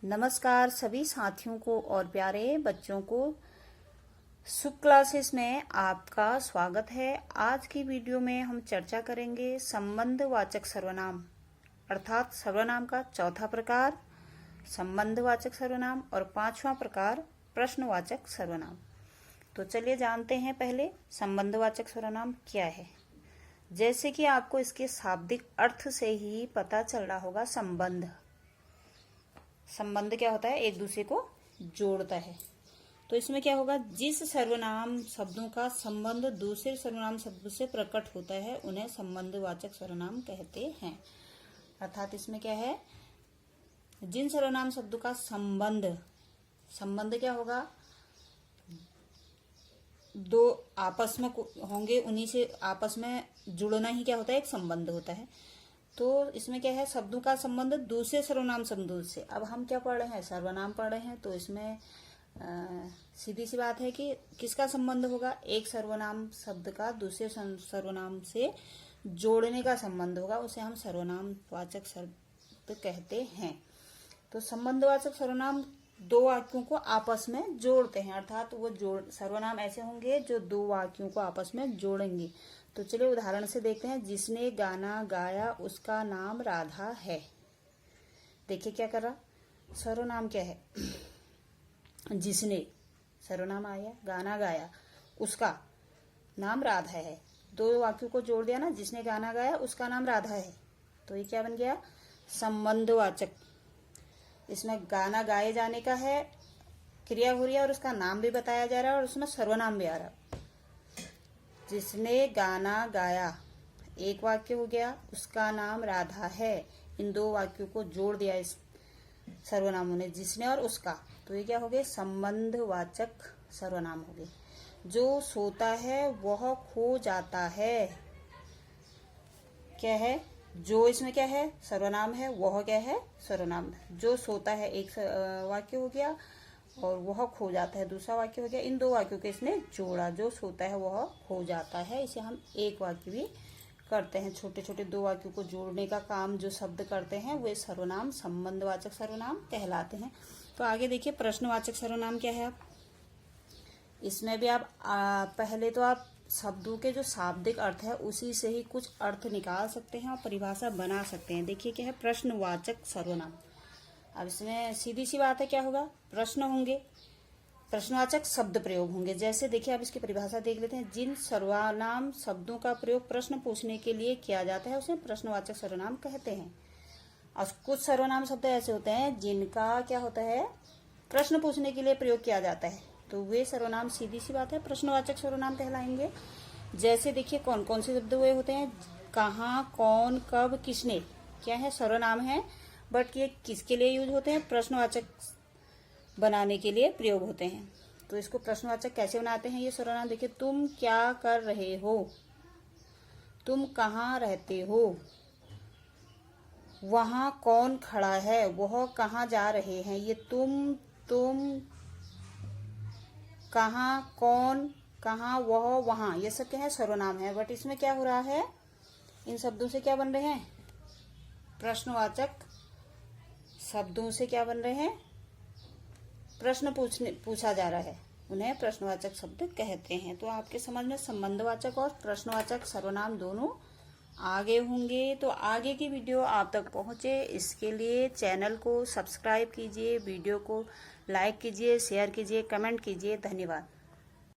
नमस्कार सभी साथियों को और प्यारे बच्चों को सुख क्लासेस में आपका स्वागत है। आज की वीडियो में हम चर्चा करेंगे संबंधवाचक सर्वनाम अर्थात सर्वनाम का चौथा प्रकार संबंधवाचक सर्वनाम और पांचवा प्रकार प्रश्नवाचक सर्वनाम। तो चलिए जानते हैं पहले संबंधवाचक सर्वनाम क्या है। जैसे कि आपको इसके शाब्दिक अर्थ से ही पता चल रहा होगा, संबंध क्या होता है, एक दूसरे को जोड़ता है। तो इसमें क्या होगा, जिस सर्वनाम शब्दों का संबंध दूसरे सर्वनाम शब्द से प्रकट होता है उन्हें संबंधवाचक सर्वनाम कहते हैं। अर्थात इसमें क्या है, जिन सर्वनाम शब्दों का संबंध क्या होगा, दो आपस में होंगे, उन्हीं से आपस में जुड़ना ही क्या होता है, एक संबंध होता है। तो इसमें क्या है, शब्दों का संबंध दूसरे सर्वनाम शब्दों से। अब हम क्या पढ़ रहे हैं, सर्वनाम पढ़ रहे हैं, तो इसमें सीधी सी बात है कि किसका संबंध होगा, एक सर्वनाम शब्द का दूसरे सर्वनाम से जोड़ने का संबंध होगा, उसे हम सर्वनामवाचक शब्द कहते हैं। तो संबंधवाचक सर्वनाम दो वाक्यों को आपस में जोड़ते हैं, अर्थात वो सर्वनाम ऐसे होंगे जो दो वाक्यों को आपस में जोड़ेंगे। तो चलिए उदाहरण से देखते हैं। जिसने गाना गाया उसका नाम राधा है। देखिए क्या कर रहा, सर्वनाम क्या है, जिसने सर्वनाम आया, गाना गाया, उसका नाम राधा है। दो वाक्यों को जोड़ दिया ना, जिसने गाना गाया उसका नाम राधा है, तो ये क्या बन गया, संबंधवाचक। इसमें गाना गाए जाने का है, क्रिया हो रही है और उसका नाम भी बताया जा रहा है और उसमें सर्वनाम भी आ रहा है। जिसने गाना गाया एक वाक्य हो गया, उसका नाम राधा है, इन दो वाक्यों को जोड़ दिया इस सर्वनामों ने, जिसने और उसका, तो ये क्या हो गए, संबंधवाचक सर्वनाम हो गए। जो सोता है वह खो जाता है, क्या है, जो इसमें क्या है, सर्वनाम है, वह क्या है, सर्वनाम। जो सोता है एक वाक्य हो गया और वह खो जाता है दूसरा वाक्य हो गया। इन दो वाक्यों के इसने जोड़ा, जो सोता है वह खो जाता है, इसे हम एक वाक्य भी करते हैं। छोटे छोटे दो वाक्यों को जोड़ने का काम जो शब्द करते हैं वे सर्वनाम संबंधवाचक सर्वनाम कहलाते हैं। तो आगे देखिए प्रश्नवाचक सर्वनाम क्या है। आप इसमें भी आप पहले तो आप शब्दों के जो शाब्दिक अर्थ है उसी से ही कुछ अर्थ निकाल सकते हैं और परिभाषा बना सकते हैं। देखिए क्या है, प्रश्नवाचक सर्वनाम। अब इसमें सीधी सी बात है, क्या होगा, प्रश्न होंगे, प्रश्नवाचक शब्द प्रयोग होंगे। जैसे देखिए आप इसकी परिभाषा देख लेते हैं। जिन सर्वनाम शब्दों का प्रयोग प्रश्न पूछने के लिए किया जाता है उसे प्रश्नवाचक सर्वनाम कहते हैं। और कुछ सर्वनाम शब्द ऐसे होते हैं जिनका क्या होता है, प्रश्न पूछने के लिए प्रयोग किया जाता है, तो वे सर्वनाम सीधी सी बात है प्रश्नवाचक सर्वनाम कहलाएंगे। जैसे देखिए कौन कौन से शब्द वे होते हैं, कहाँ, कौन, कब, किसने, क्या है, सर्वनाम है, बट ये किसके लिए यूज होते हैं, प्रश्नवाचक बनाने के लिए प्रयोग होते हैं। तो इसको प्रश्नवाचक कैसे बनाते हैं ये सर्वनाम, देखिए, तुम क्या कर रहे हो, तुम कहाँ रहते हो, वहां कौन खड़ा है, वह कहाँ जा रहे हैं। ये तुम कहाँ, कौन, कहाँ, वह, वहां, ये सब क्या है, सर्वनाम है। बट इसमें क्या हो रहा है, इन शब्दों से क्या बन रहे हैं, प्रश्नवाचक शब्दों से क्या बन रहे हैं, प्रश्न पूछा जा रहा है, उन्हें प्रश्नवाचक शब्द कहते हैं। तो आपके समझ में संबंधवाचक और प्रश्नवाचक सर्वनाम दोनों आगे होंगे। तो आगे की वीडियो आप तक पहुंचे, इसके लिए चैनल को सब्सक्राइब कीजिए, वीडियो को लाइक कीजिए, शेयर कीजिए, कमेंट कीजिए। धन्यवाद।